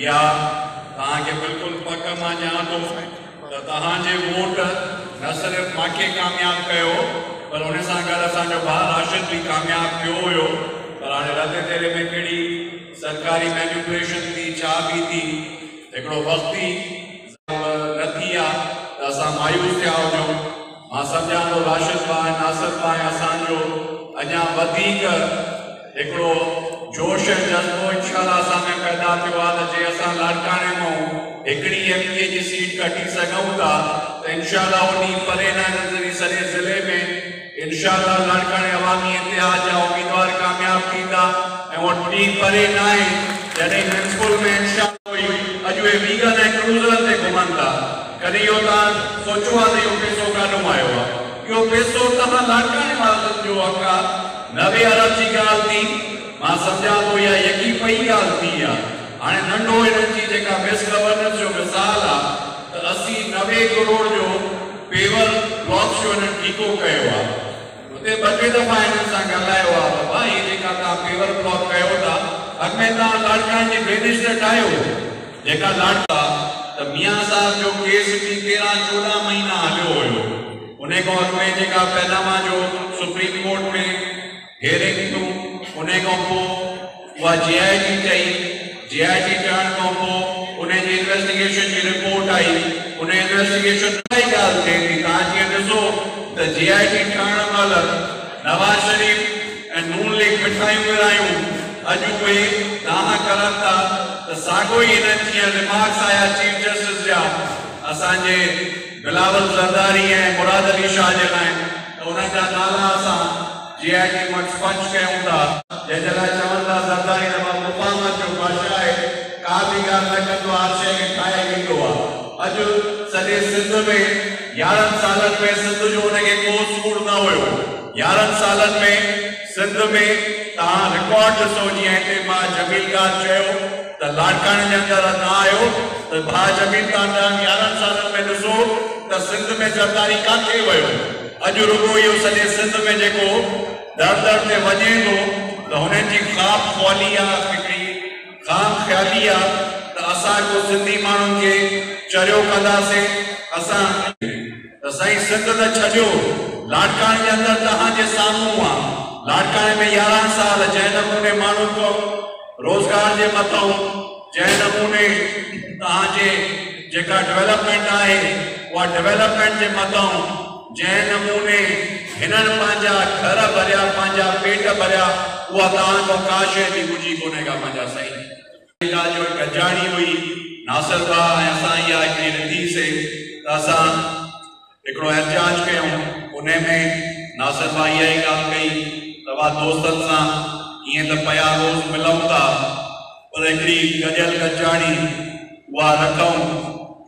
या तव्हांखे बिल्कुलु पक मां ॼाणां थो त तव्हांजे वोट न सिर्फ़ु मूंखे कामयाबु कयो पर उन सां गॾु असांजो भाउ राशिद बि कामयाबु थियो हुयो। पर हाणे रते तेरे में कहिड़ी सरकारी मैनिपुलेशन थी छा बि थी हिकिड़ो वक़्ती न थी आहे त असां मायूस थिया हुजूं। मां सम्झां थो राशिद भाउ नासिर भाउ असांजो अञा वधीक हिकिड़ो जोश ऐं जज़्बो इंशाअल्लाह असां में पैदा थियो आहे त जे असां लाड़काणे मां हिकिड़ी एमपीए जी सीट कढी सघूं था त इंशाअल्लाह उन परे न नज़री सॼे ज़िले में इंशाअल्लाह लाड़काणे अवामी इतिहाद जा उम्मीदवार कामयाब थींदा ऐं उहो ॾींहुं परे न आहे जॾहिं म्यूनिसिपल में इंशाअल्लाह अॼु उहे वीगन ऐं क्रूज़र ते घुमनि था। कॾहिं इहो तव्हां सोचियो आहे त इहो पैसो काॾों आयो आहे? इहो पैसो तव्हां लाड़काणे वारनि जो हक़ आहे। 90 अरब जी ॻाल्हि थी मां सम्झां थो इहा यकी पई ॻाल्हि थी आहे। हाणे नंढो हिननि जी जेका मिस गवर्नेंस जो मिसाल आहे त 80-90 करोड़ जो पेवर ब्लॉक जो हिननि ठीको कयो आहे। उते 2-3 दफ़ा हिननि सां ॻाल्हायो आहे त भाई जेका तव्हां पेवर ब्लॉक कयो था अॻ में तव्हां लाड़काणे जी ड्रेनेज त ठाहियो जेका लाड़का त मियां साहब जो केस बि 13-14 महीना हलियो हुयो। उन खां अॻ में जेका पैनामा जो सुप्रीम कोर्ट में हेयरिंग थियूं उन खां पोइ उहा जीआईटी चई जीआईटी चवण खां पोइ उन जी इन्वेस्टिगेशन जी रिपोर्ट आई। उन इन्वेस्टिगेशन काई ॻाल्हि थिए थी तव्हां जीअं ॾिसो त जीआईटी ठहण महिल नवाज शरीफ़ ऐं नून लीग मिठायूं विरायूं अॼु उहे तव्हां करनि था त साॻियो ई हिननि जीअं रिमार्क्स आया चीफ जस्टिस जा असांजे बिलावल ज़रदारी ऐं मुराद अली शाह जे लाइ त उन्हनि जा नाला असां जीआईटी मां स्पष्ट कयूं था जंहिंजे लाइ चवनि था ज़रदारी तमामु मुफ़ाहमत जो बादशाह आहे का बि ॻाल्हि न कंदो आहे शइ खे ठाहे ॾींदो आहे। अॼु सॼे सिंध में 11 सालनि में सिंध जो हुनखे को सूर न हुयो। 11 सालनि में सिंध में तव्हां रिकॉर्ड ॾिसो जीअं हिते मां जमील ख़ान चयो त लाड़काणे जे अंदरि न आयो त भाउ जमील ख़ान 11 सालनि में ॾिसो त सिंध में ज़रदारी काथे वियो। अॼु रुगो इहो सॼे सिंध में जेको दर दर ते वञे थो त हुननि जी ख़्वाब ख़्वाली आहे हिकिड़ी ख़ाम ख़्याली आहे त असां को सिंधी माण्हुनि खे चरियो कंदासीं असां त साईं सिंध न छॾियो लाड़काणे जे अंदरि तव्हांजे साम्हूं आहे। लाड़काणे में 11 साल जंहिं नमूने माण्हुनि को रोज़गार जे मथां जंहिं नमूने तव्हांजे जेका डेवलपमेंट आहे उहा डेवलपमेंट जे मथां जंहिं नमूने हिननि पंहिंजा घर भरिया पंहिंजा पेट भरिया उहा तव्हां खां का शइ बि घुरिजी कोन्हे का पंहिंजा साईं। ॻाल्हि जो गजाणी हुई नासिर भाउ ऐं असां इहा हिकिड़ी ॾिठीसीं त असां हिकिड़ो एहतिजाज कयूं। उन में नासिर भाउ इहा ई ॻाल्हि कई तव्हां दोस्तनि सां ईअं त पिया रोज़ मिलूं था पर हिकिड़ी गॾियल गजाणी उहा रखूं।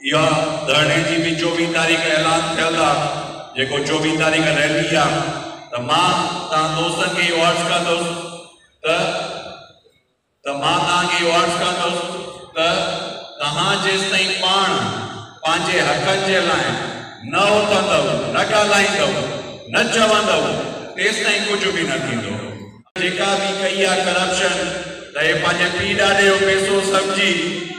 इहा धरणे जी बि 24 तारीख़ ऐलान थियल आहे जेको 24 तारीख़ रैली आहे त मां तव्हां दोस्तनि खे इहो अर्ज़ु कंदुसि त मां तव्हांखे इहो अर्ज़ु कंदुसि त तव्हां जेसि ताईं पाण पंहिंजे हक़नि जे लाइ न उथंदव न ॻाल्हाईंदव न चवंदव तेसि ताईं कुझु बि न थींदो। जेका बि कई आहे करप्शन त हे पंहिंजे पीउ ॾाॾे जो पैसो सम्झी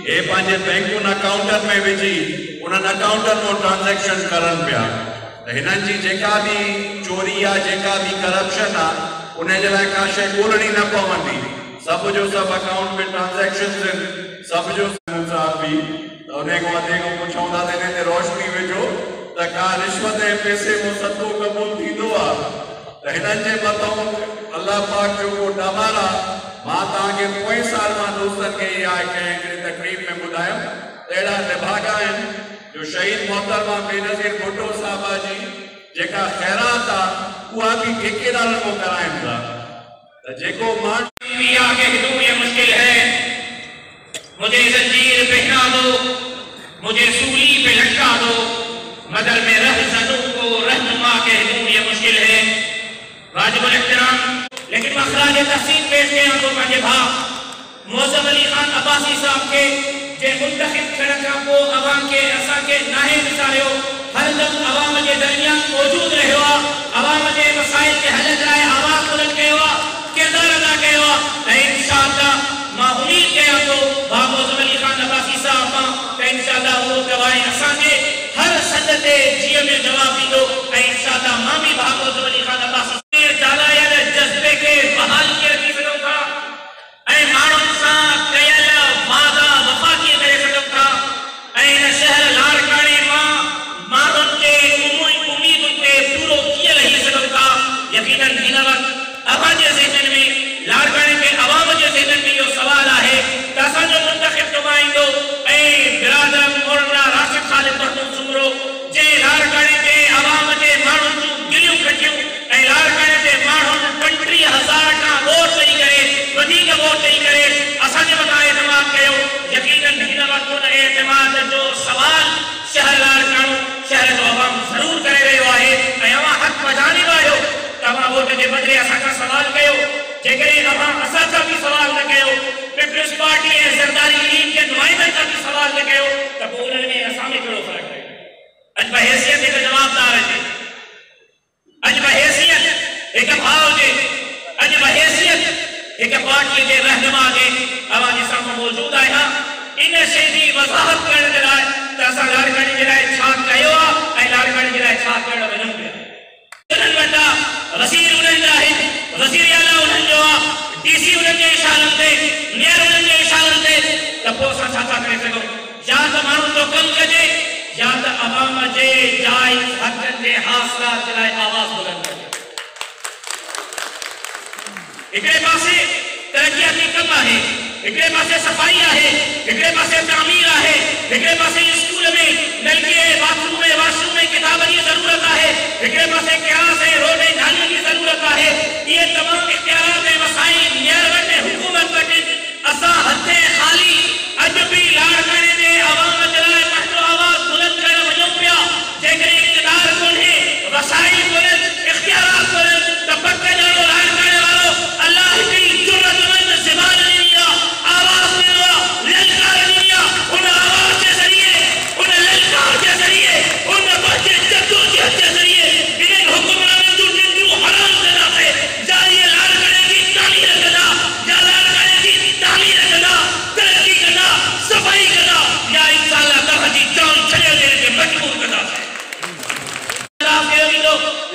हे पंहिंजे बैंकुनि अकाउंटनि में विझी उन्हनि अकाउंटनि मां ट्रांज़ेक्शन करनि पिया। हिननि जी जेका बि चोरी आहे जेका बि करप्शन आहे उन जे लाइ का शइ ॻोल्हणी न पवंदी। सभु जो सभु अकाउंट में ट्रांज़ेक्शन्स आहिनि सभु जो साहब बि त उन खां वधीक पुछूं था त हिन ते रोशनी विझो त का रिश्वत ऐं पैसे में सतो क़बूल थींदो आहे त हिननि जे मथां अल्लाह पाक जो को ॾमार आहे। मां तव्हांखे पोएं साल मां दोस्तनि खे इहा हिकिड़ी तकरीब में ॿुधायो त अहिड़ा निभागा आहिनि जो शहीद मोहतरमा बेनज़ीर भुट्टो साहबा जी जेका ख़ैरात आहे उहा बि ठेकेदारनि को कराइनि था त जेको माण्हू ये मुश्किल है मुझे जंजीर पहना दो मुझे सूली पे लटका दो मगर मैं रहज़नों को रहनुमा कह दूं ये मुश्किल है। वाजिबुल एहतराम लेकिन मखराज तहसीन पेश किया तो पंहिंजे भाउ मुअज़्ज़म अली खान अब्बासी साहब के जे मुंतखब थियण खां पोइ अवाम खे असांखे नाहे विसारियो हरदम अवाम जे दरमियान मौजूद रहियो आहे अवाम जे मसाइल खे हल कराए आवाज़ बुलंद कयो आहे किरदार अदा कयो आहे ऐं इंशाअल्लाह मां उम्मीद कयां थो भाउ मुअज़्ज़म अली खान आहे असांजे हर सद ते जीअ में जवाब ॾींदो ऐं इंशाअल्लाह मां बि भागवत अली खान अब्बास जालायल जज़्बे खे बहाल कीअं थी सघूं था ऐं माण्हुनि सां कयल वादा वफ़ा कीअं करे सघूं था ऐं हिन शहर लाड़काणे मां माण्हुनि जे उम्मीदुनि ते पूरो कीअं रही सघूं था। यकीनन हिन वक़्तु अवांजे ज़हन में लाड़काणे के अवाम जे ज़हन में इहो सवाल आहे त असांजो मुंतखब नुमाइंदो ऐं बिरादर मौलाना राशिद ख़ालिद महमूद सुमरो जे लाड़काणे जे अवाम जे माण्हुनि जूं दिलियूं खटियूं ऐं लाड़काणे जे माण्हुनि 35,000 खां वोट ॾेई करे वधीक वोट ॾेई करे असांजे मथां एतमाद कयो। यकीनन हिन वक़्तु उन एतमाद जो सवाल शहर लाड़काणो शहर जो अवाम ज़रूर करे रहियो आहे ऐं अवां हक़ वजानिब आहियो। तव्हां वोट जे बदिले असांखां सवाल कयो। जेकॾहिं अवां असांखां बि सवाल न कयो, पीपल्स पार्टी ऐं ज़रदारी लीग जे नुमाइंदनि खां बि सवाल न कयो त पोइ उन्हनि में असां में कहिड़ो फ़र्क़ु आहे। अॼु बहैसियत हिकु जवाबदार हुजे, अॼु बहैसियत हिकु भाउ हुजे, अॼु बहैसियत हिकु पार्टीअ जे रहनुमा जे अवां जे साम्हूं मौजूदु आहियां। इन शइ जी वज़ाहत करण जे लाइ त असां लाड़काणे जे लाइ छा कयो आहे ऐं लाड़काणे जे लाइ छा करणु वञूं पिया। वज़ीर उन्हनि जा आहिनि, वज़ीर आला उन्हनि जो आहे, डीसी उन्हनि जे इशारनि ते, मेयर उन्हनि जे इशारनि ते, त पोइ असां छा था करे सघूं? या त माण्हुनि जो कमु कजे या त अवाम जे जाइज़ हक़नि जे हासिलात जे लाइ आवाज़ बुलंद कजे। हिकिड़े पासे तरक़ियाती कमु आहे, हिकिड़े पासे सफ़ाई आहे, हिकिड़े पासे तामीर आहे, हिकिड़े पासे स्कूल में नलके बाथरूम में वाशरूम में किताबनि जी ज़रूरत आहे, हिकिड़े पासे क्लास ऐं रोड ऐं नालियुनि जी ज़रूरत आहे। इहे तमामु इख्तियारात ऐं वसाइल मेयर वटि हुकूमत वटि असां हथे ख़ाली अॼु बि लाड़काणे जे अवाम जे लाइ पंहिंजो आवाज़ बुलंद करण वञूं पिया। जेकॾहिं इक़्तिदार कोन्हे, वसाइल कोन्हनि, इख्तियारात कोन्हनि त पक ॼाणो लाड़काणे वारो अल्लाह हिकिड़ी जुर्रतमंद ज़बान ॾिनी आहे, आवाज़ ॾिनो आहे, ललकार ॾिनी आहे। हुन आवाज़ जे ज़रिए, हुन ललकार जे ज़रिए, हुन पंहिंजे जद्दोजहद जे ज़रिए इन्हनि हुक्मराननि जूं निंदियूं हराम कंदासीं। या इहे लाड़काणे जी तामीर कंदा, या लाड़काणे जी तामीर कंदा, तरक़ी कंदा, सफ़ाई कंदा, या इंशाअल्लाह तव्हांजी जान छॾे ॾियण खे मजबूर कंदासीं।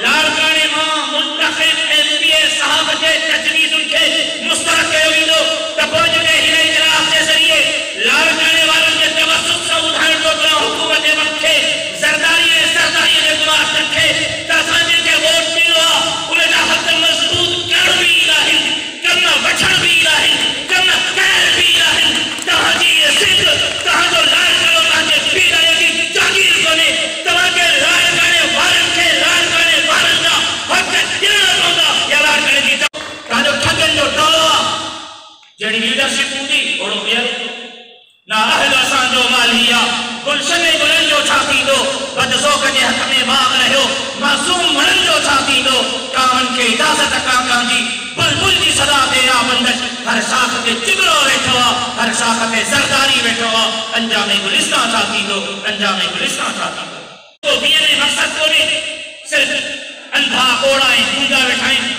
लाड़काणे मां मुंतखब एमपीए साहब जे तजवीज़ुनि खे मुस्तरद कयो वेंदो त पोइ जॾहिं हिन इजलास जे ज़रिए लाड़काणे वारनि जे तवसुत सां ॿुधाइण थो पियो हुकूमत जे वक़्त खे ज़रदारी ऐं सरदारीअ जे गुलामनि खे त असां जंहिंखे वोट ॾिनो आहे उन जा हथ मज़बूत करण बि ईंदा आहिनि, कम वठण बि ईंदा आहिनि, कम कयल बि ईंदा आहिनि। तव्हांजी इहा सिंध, तव्हांजो लाड़काणो तव्हांजे पीरनि जी जागीर कोन्हे। तव्हांखे लाड़काणे वारनि खे लाड़काणे वारनि जा हक़ ॾियणा पवंदा। या लाड़काणे जी तव्हांजो ठगनि जो टोलो आहे, जहिड़ी लीडरशिप हूंदी ओड़ो मेयर हूंदो। ना अहल असांजो माली आहे, गुलशन गुलनि जो छा थींदो? बदज़ोक़ जे हथ में बाग़ रहियो, मासूम वणनि जो छा थींदो? कावनि खे इजाज़त काकां जी बुलबुल जी सदा ते आ बंदश, हर शाख ते चिगड़ो वेठो आहे, हर शाख ते ज़रदारी वेठो आहे। अंजामे गुलिस्तान छा थींदो? अंजामे गुलिस्तान छा थींदो? तो बीअ में मक़सद कोन्हे, सिर्फ़ अंधा कोड़ा ऐं गूंगा वेठा आहिनि।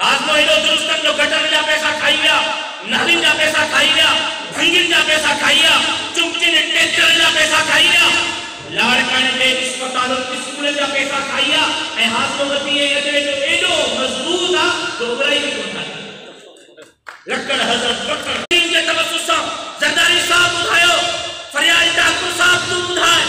हाज़मो हेॾो दुरुस्तनि जो गटरनि जा पैसा खाई विया, नालियुनि जा पैसा खाई विया, भंगियुनि जा पैसा खाई विया, चुमचिन ट्रैक्टरनि जा पैसा खाई विया, लाड़काणे जे अस्पतालुनि स्कूलनि जा पैसा खाई विया। ऐं हाज़मो वतीअ अजरे जो एॾो मज़बूत आहे जो उबराई बि कोन आहे। लकड़ हज़रत बकर जे तवसुत सां ज़रदारी साहब ॿुधायो, फरियाद ठाकुर साहब तूं ॿुधाए,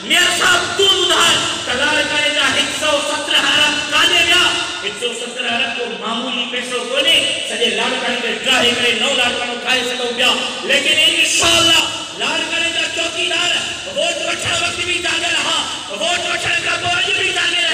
मेयर साहब तूं ॿुधाए त लाड़काणे जा 117 अरब काॾे विया? 117 अरब को मामूली पैसो कोन्हे, सॼे लाड़काणे खे ड्राहे करे नओं लाड़काणो ठाहे सघूं पिया। लेकिन इंशाअल्लाह लाड़काणे जा चौकीदार वोट वठण वक़्तु बि जाॻियल हा, वोट वठण खां पोइ अॼु बि जाॻियल